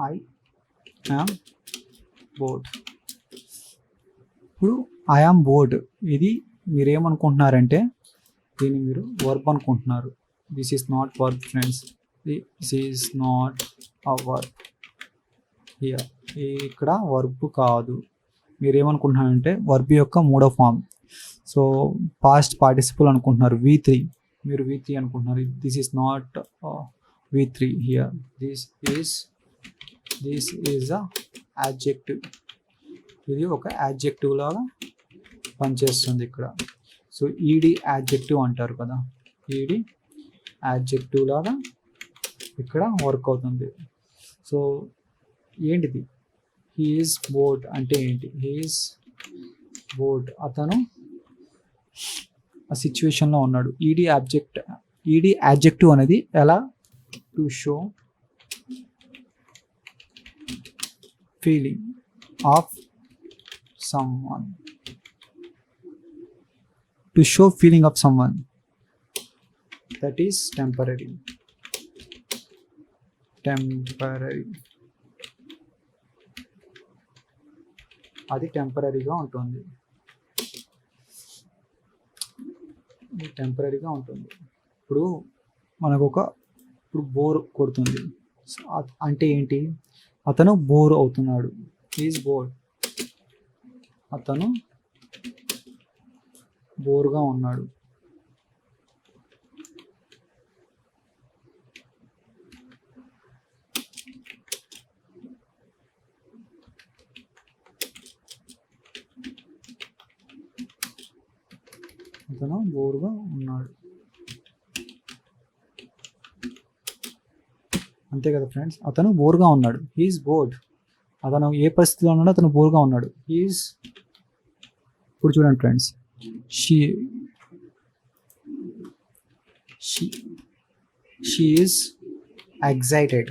I am board. ఇప్పుడు I am board ఇది మీరేమనుకుంటున్నారంటే దీన్ని మీరు వర్బ్ అనుకుంటున్నారు. This is not verb friends, this is not a verb here. ఇక్కడ వర్బ్ కాదు. మీరేమనుకుంటున్నారంటే వర్బ్ యొక్క మూడో ఫామ్. సో పాస్ట్ పార్టిసిపల్ అనుకుంటున్నారు, V3. మీరు V3 అనుకుంటున్నారు. This is not V3 here. This is a adjective. ఇది ఒక యాడ్జెక్టివ్ లాగా పనిచేస్తుంది ఇక్కడ. సో ఈడి యాడ్జెక్టివ్ అంటారు కదా, ఈడి యాడ్జెక్టివ్ లాగా ఇక్కడ వర్క్ అవుతుంది. సో ఏంటిది హీ ఈజ్ బోర్డ్ అంటే ఏంటి? హీ ఈజ్ బోర్డ్, అతను ఆ సిచ్యువేషన్లో ఉన్నాడు. ఈడి యాడ్జెక్టివ్ అనేది ఎలా? To show feeling of someone, to show feeling of someone, that is temporary. అది టెంపరీగా ఉంటుంది. ఇప్పుడు మనకు ఇప్పుడు బోర్ కొడుతుంది అంటే ఏంటి? అతను బోర్ అవుతున్నాడు. ఈజ్ బోర్డ్, అతను బోర్గా ఉన్నాడు. అంతే కదా ఫ్రెండ్స్, అతను బోర్గా ఉన్నాడు. He is bored. అతను ఏ పరిస్థితిలో ఉన్నాడో అతను బోర్గా ఉన్నాడు. హీఈస్. ఇప్పుడు చూడండి ఫ్రెండ్స్, షీ ఈజ్ ఎగ్జైటెడ్.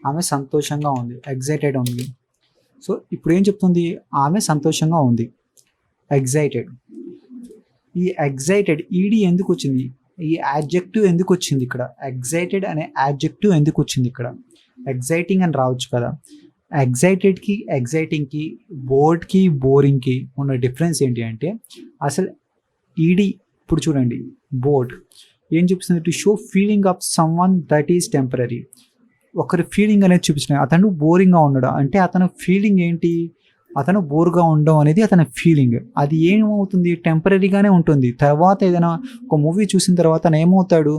ఆమె సంతోషంగా ఉంది. ఎగ్జైటెడ్ ఉంది. సో ఇప్పుడు ఏం చెప్తుంది? ఆమె సంతోషంగా ఉంది. ఎగ్జైటెడ్. ఈ ఎగ్జైటెడ్ ఈడి ఎందుకు వచ్చింది? ఈ యాడ్జెక్టివ్ ఎందుకు వచ్చింది ఇక్కడ? ఎగ్జైటెడ్ అనే యాడ్జెక్టివ్ ఎందుకు వచ్చింది ఇక్కడ? ఎగ్జైటింగ్ అని రావచ్చు కదా. ఎగ్జైటెడ్కి, ఎగ్జైటింగ్కి, బోర్డ్కి, బోరింగ్కి ఉన్న డిఫరెన్స్ ఏంటి అంటే అసలు ఈడి. ఇప్పుడు చూడండి, బోర్డ్ ఏం చూపిస్తుంది? To show feeling of some one that is temporary. ఒకరి ఫీలింగ్ అనేది చూపిస్తున్నాయి. అతను బోరింగ్గా ఉన్నాడు అంటే అతను ఫీలింగ్ ఏంటి? అతను బోర్గా ఉండడం అనేది అతని ఫీలింగ్. అది ఏమవుతుంది? టెంపరీగానే ఉంటుంది. తర్వాత ఏదైనా ఒక మూవీ చూసిన తర్వాత తను ఏమవుతాడు?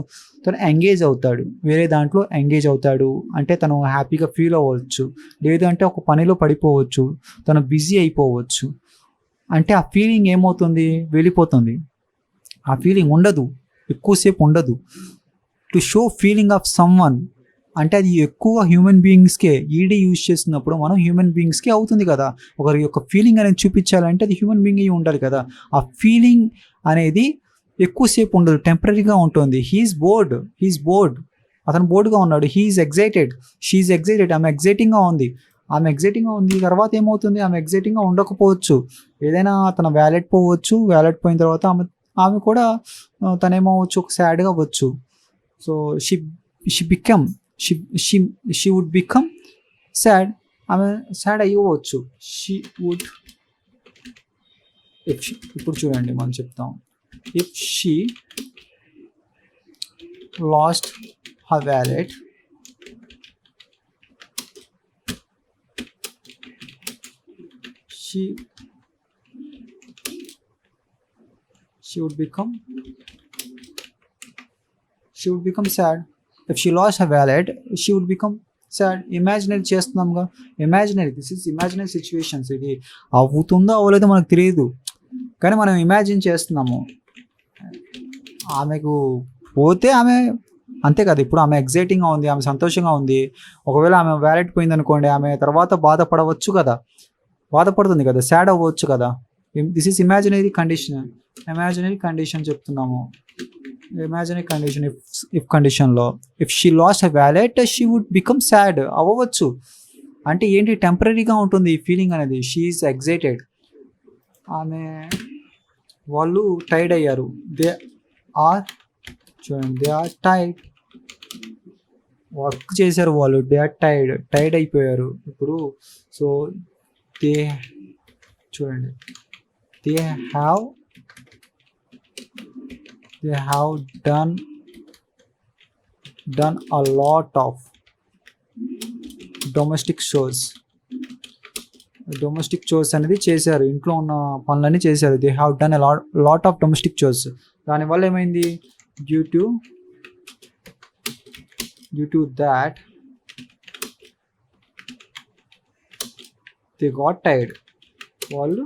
తను ఎంగేజ్ అవుతాడు, వేరే దాంట్లో ఎంగేజ్ అవుతాడు. అంటే తను హ్యాపీగా ఫీల్ అవ్వచ్చు, లేదంటే ఒక పనిలో పడిపోవచ్చు, తను బిజీ అయిపోవచ్చు. అంటే ఆ ఫీలింగ్ ఏమవుతుంది? వెళ్ళిపోతుంది. ఆ ఫీలింగ్ ఉండదు, ఎక్కువసేపు ఉండదు. To show feeling of some one అంటే అది ఎక్కువ హ్యూమన్ బీయింగ్స్కే ఈడీ యూజ్ చేస్తున్నప్పుడు మనం హ్యూమన్ బీయింగ్స్కే అవుతుంది కదా. ఒకరి యొక్క ఫీలింగ్ అనేది చూపించాలంటే అది హ్యూమన్ బీయింగ్ అయి ఉండాలి కదా. ఆ ఫీలింగ్ అనేది ఎక్కువసేపు ఉండదు, టెంపరీగా ఉంటుంది. He is bored. అతను బోర్డ్గా ఉన్నాడు. He is excited. She is excited. ఆమె ఎగ్జైటింగ్గా ఉంది. తర్వాత ఏమవుతుంది? ఆమె ఎగ్జైటింగ్గా ఉండకపోవచ్చు. ఏదైనా తన వ్యాలెట్ పోవచ్చు. వ్యాలెట్ పోయిన తర్వాత ఆమె కూడా తనేమవచ్చు, ఒక సాడ్గా అవ్వచ్చు. So she would become sad. ఆమె సాడ్ అయ్యవచ్చు. ఇప్పుడు చూడండి, మనం చెప్తాం, if she last her wallet, she would become sad. If she lost her wallet, she would become sad. Imaginary చేస్తున్నాంగా, దిస్ ఇస్ ఇమాజినరీ సిచ్యువేషన్స్. ఇది అవుతుందో అవ్వలేదో మనకు తెలియదు, కానీ మనం ఇమాజిన్ చేస్తున్నాము. ఆమెకు పోతే ఆమె అంతే కదా. ఇప్పుడు ఆమె ఎగ్జైటింగ్గా ఉంది, ఆమె సంతోషంగా ఉంది. ఒకవేళ ఆమె వ్యాలెట్ పోయింది అనుకోండి, ఆమె తర్వాత బాధపడవచ్చు కదా, బాధపడుతుంది కదా, సాడ్ అవ్వచ్చు కదా. దిస్ ఈస్ ఇమాజినరీ కండిషన్ చెప్తున్నాము. ఇమాజినరీ కండిషన్, ఇఫ్ కండిషన్లో if she lost her wallet she would become sad అవ్వచ్చు. అంటే ఏంటి? టెంపరీగా ఉంటుంది ఈ ఫీలింగ్ అనేది. She is excited. వాళ్ళు టైర్డ్ అయ్యారు. They are tired. వర్క్ చేశారు వాళ్ళు, దే ఆర్ టైర్డ్ అయిపోయారు ఇప్పుడు. సో దే, చూడండి, they have done a lot of domestic chores అనేది చేశారు, ఇంట్లో ఉన్న పనులన్నీ చేశారు. They have done lot of domestic chores. దానివల్ల ఏమైంది? Due to that they got tired. వాళ్ళు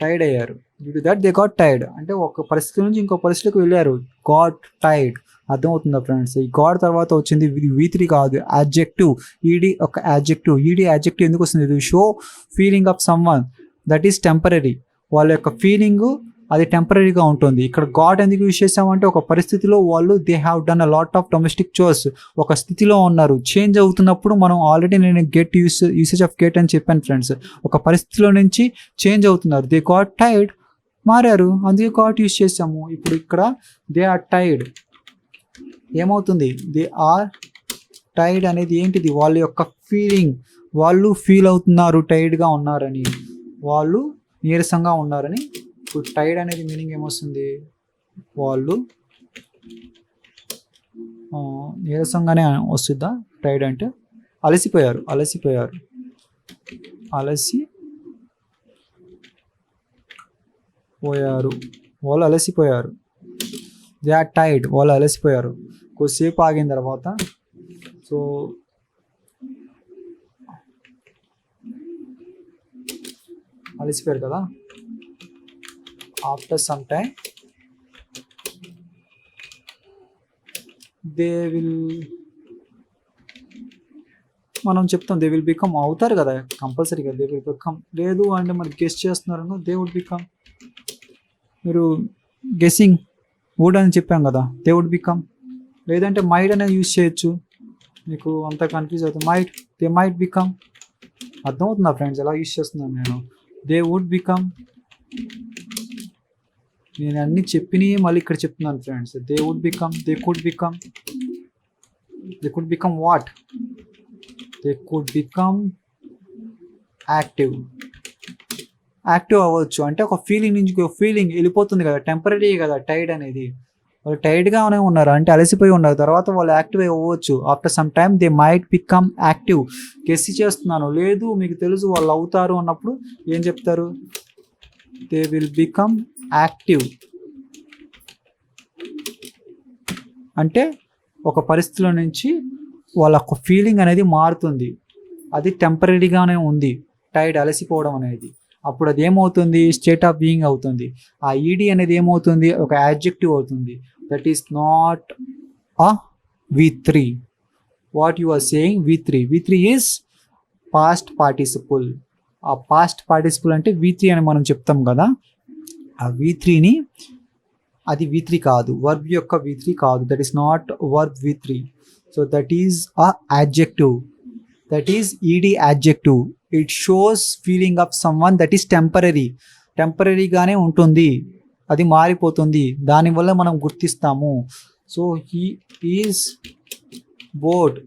టైర్డ్ అయ్యారు. Due to that they got tired అంటే ఒక పరిస్థితి నుంచి ఇంకో పరిస్థితికి వెళ్ళారు. గాట్ టైర్డ్ అర్థమవుతుందా ఫ్రెండ్స్? ఈ గాడ్ తర్వాత వచ్చింది V3 కాదు, యాడ్జెక్టివ్. ఈడి ఒక యాడ్జెక్టివ్. యాడ్జెక్టివ్ ఎందుకు వస్తుంది? Show feeling of someone that is temporary. వాళ్ళ యొక్క ఫీలింగ్ అది టెంపరీగా ఉంటుంది. ఇక్కడ గాడ్ ఎందుకు యూజ్ చేసామంటే ఒక పరిస్థితిలో వాళ్ళు they have done a lot of domestic chores, ఒక స్థితిలో ఉన్నారు. చేంజ్ అవుతున్నప్పుడు మనం ఆల్రెడీ నేను యూసేజ్ ఆఫ్ గెట్ అని చెప్పాను ఫ్రెండ్స్. ఒక పరిస్థితిలో నుంచి చేంజ్ అవుతున్నారు. దే గాట్ టైర్డ్, మారారు, అందుకే గాట్ యూజ్ చేసాము. ఇప్పుడు ఇక్కడ దే ఆర్ టైర్డ్ ఏమవుతుంది? దే ఆర్ టైర్డ్ అనేది ఏంటిది? వాళ్ళ యొక్క ఫీలింగ్. వాళ్ళు ఫీల్ అవుతున్నారు టైర్డ్గా ఉన్నారని, వాళ్ళు నీరసంగా ఉన్నారని. ఇప్పుడు టైర్డ్ అనేది మీనింగ్ ఏమొస్తుంది? వాళ్ళు నీరసంగానే వస్తుందా? టైర్డ్ అంటే అలసిపోయారు. వాళ్ళు అలసిపోయారు. దే ఆర్ టైర్డ్, వాళ్ళు అలసిపోయారు. కొద్దిసేపు ఆగిన తర్వాత, సో అలసిపోయారు కదా, after some time they will, మనం చెప్తాం దే విల్ బికమ్, అవుతారు కదా కంపల్సరీగా. They will become. లేదు అంటే మరి గెస్ చేస్తున్నారు, దే వుడ్ బికమ్. మీరు గెస్సింగ్ వుడ్ అని చెప్పాం కదా, దే వుడ్ బికమ్. లేదంటే మైట్ అనేది యూజ్ చేయొచ్చు, మీకు అంత కన్ఫ్యూజ్ అవుతుంది. They might become. అర్థమవుతుందా ఫ్రెండ్స్ ఎలా యూజ్ చేస్తున్నాను నేను? They would become. నేను అన్ని చెప్పినవి మళ్ళీ ఇక్కడ చెప్తున్నాను friends. They would become, they could become what? They could become active అవ్వచ్చు. అంటే ఒక ఫీలింగ్ నుంచి ఒక ఫీలింగ్ వెళ్ళిపోతుంది కదా, టెంపరీ కదా టైర్డ్ అనేది. వాళ్ళు టైర్డ్గానే ఉన్నారు అంటే అలసిపోయి ఉన్నారు, తర్వాత వాళ్ళు యాక్టివ్ అవ్వచ్చు. After some time they might become active. Guess చేస్తున్నాను, లేదు మీకు తెలుసు వాళ్ళు అవుతారు అన్నప్పుడు ఏం చెప్తారు? They will become active. అంటే ఒక పరిస్థితిలో నుంచి వాళ్ళ ఫీలింగ్ అనేది మారుతుంది, అది టెంపరీగానే ఉంది టైర్డ్, అలసిపోవడం అనేది. అప్పుడు అది ఏమవుతుంది? స్టేట్ ఆఫ్ బీయింగ్ అవుతుంది. ఆ ఈడి అనేది ఏమవుతుంది? ఒక యాడ్జెక్టివ్ అవుతుంది. That is not a V3. What you are saying? V3 is past participle. ఆ పాస్ట్ పార్టిసిపుల్ అంటే V3 అని మనం చెప్తాం కదా, ఆ V3ని, అది V3 కాదు, వర్బ్ యొక్క V3 కాదు. That is not verb V3. So that is a adjective. That is ED adjective. It shows feeling of someone that is టెంపరీగానే ఉంటుంది, అది మారిపోతుంది, దానివల్ల మనం గుర్తిస్తాము. సో హీ ఈజ్ బోర్డ్,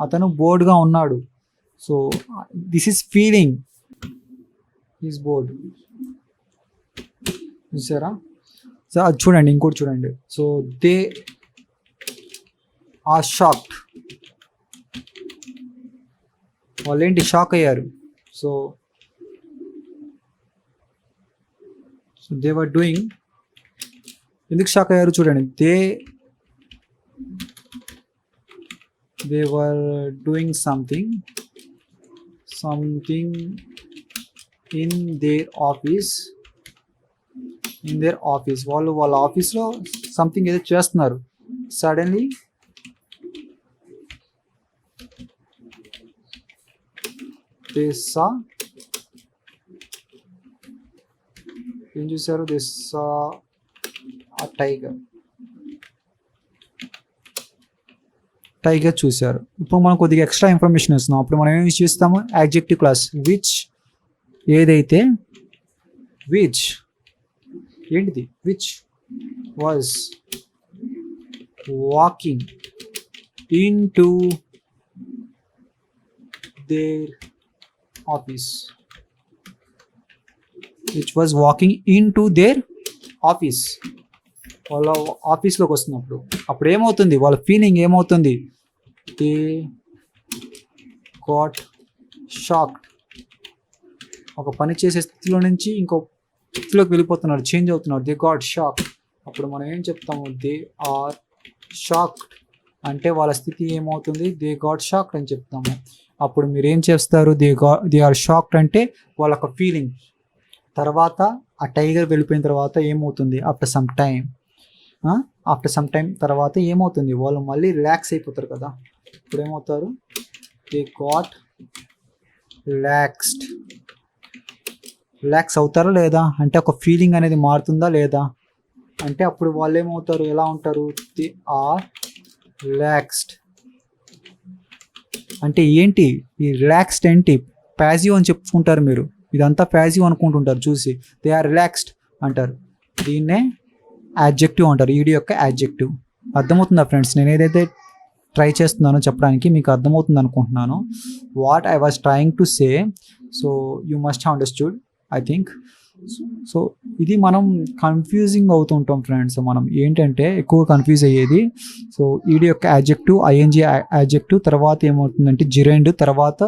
అతను బోర్డ్గా ఉన్నాడు. So this is feeling, is bored. చూసారా? సో అది చూడండి, ఇంకోటి చూడండి. So they are shocked. వాళ్ళు ఏంటి? షాక్ అయ్యారు. So they were doing. ఎందుకు షాక్ అయ్యారు చూడండి. They were doing something in their office. వాళ్ళ ఆఫీస్లో సంథింగ్ ఏదో చేస్తున్నారు. సడన్లీ they saw, ఏం చూసారు? they saw a టైగర్ చూశారు. ఇప్పుడు మనం కొద్దిగా ఎక్స్ట్రా ఇన్ఫర్మేషన్ ఇస్తున్నాం. అప్పుడు మనం ఏం యూజ్ చేస్తాము? Adjective class. విచ్, ఏదైతే, విచ్ ఏంటిది? Which was walking in to their office, which was walking in to their office. వాళ్ళ ఆఫీస్లోకి వస్తున్నప్పుడు అప్పుడు ఏమవుతుంది, వాళ్ళ ఫీలింగ్ ఏమవుతుంది, దే గాట్ షాక్డ్. ఒక పని చేసే స్థితిలో నుంచి ఇంకో స్థితిలోకి వెళ్ళిపోతున్నారు, చేంజ్ అవుతున్నారు. They got shock. అప్పుడు మనం ఏం చెప్తాము, దే ఆర్ షాక్డ్ అంటే వాళ్ళ స్థితి ఏమవుతుంది, దే గాట్ షాక్డ్ అని చెప్తాము. అప్పుడు మీరు ఏం చేస్తారు, దే ఆర్ షాక్డ్ అంటే వాళ్ళ ఒక ఫీలింగ్. తర్వాత ఆ టైగర్ వెళ్ళిపోయిన తర్వాత ఏమవుతుంది, ఆఫ్టర్ సమ్ టైం తర్వాత ఏమవుతుంది, వాళ్ళు మళ్ళీ రిలాక్స్ అయిపోతారు కదా. ఇప్పుడు ఏమవుతారు, దే గాట్ రిలాక్స్డ్. రిలాక్స్ అవుతారా లేదా అంటే ఒక ఫీలింగ్ అనేది మారుతుందా లేదా అంటే అప్పుడు వాళ్ళు ఏమవుతారు, ఎలా ఉంటారు, దే ఆర్ రిలాక్స్డ్. అంటే ఏంటి ఈ రిలాక్స్డ్ ఏంటి, ప్యాసివ్ అని చెప్పుకుంటారు మీరు, ఇదంతా ప్యాసివ్ అనుకుంటుంటారు చూసి. దే ఆర్ రిలాక్స్డ్ అంటారు, దీన్నే యాడ్జెక్టివ్ అంటారు, ఈడి యొక్క యాడ్జెక్టివ్. అర్థమవుతుందా ఫ్రెండ్స్, నేను ఏదైతే ట్రై చేస్తున్నానో చెప్పడానికి మీకు అర్థమవుతుంది అనుకుంటున్నాను. What I was trying to say, so you must have understood I think. So ఇది మనం కన్ఫ్యూజింగ్ అవుతుంటాం ఫ్రెండ్స్, మనం ఏంటంటే ఎక్కువ కన్ఫ్యూజ్ అయ్యేది. సో ఈడి యొక్క యాడ్జెక్టివ్, ఐఎన్జీ యాడ్జెక్టివ్, తర్వాత ఏమవుతుందంటే జిరెండ్, తర్వాత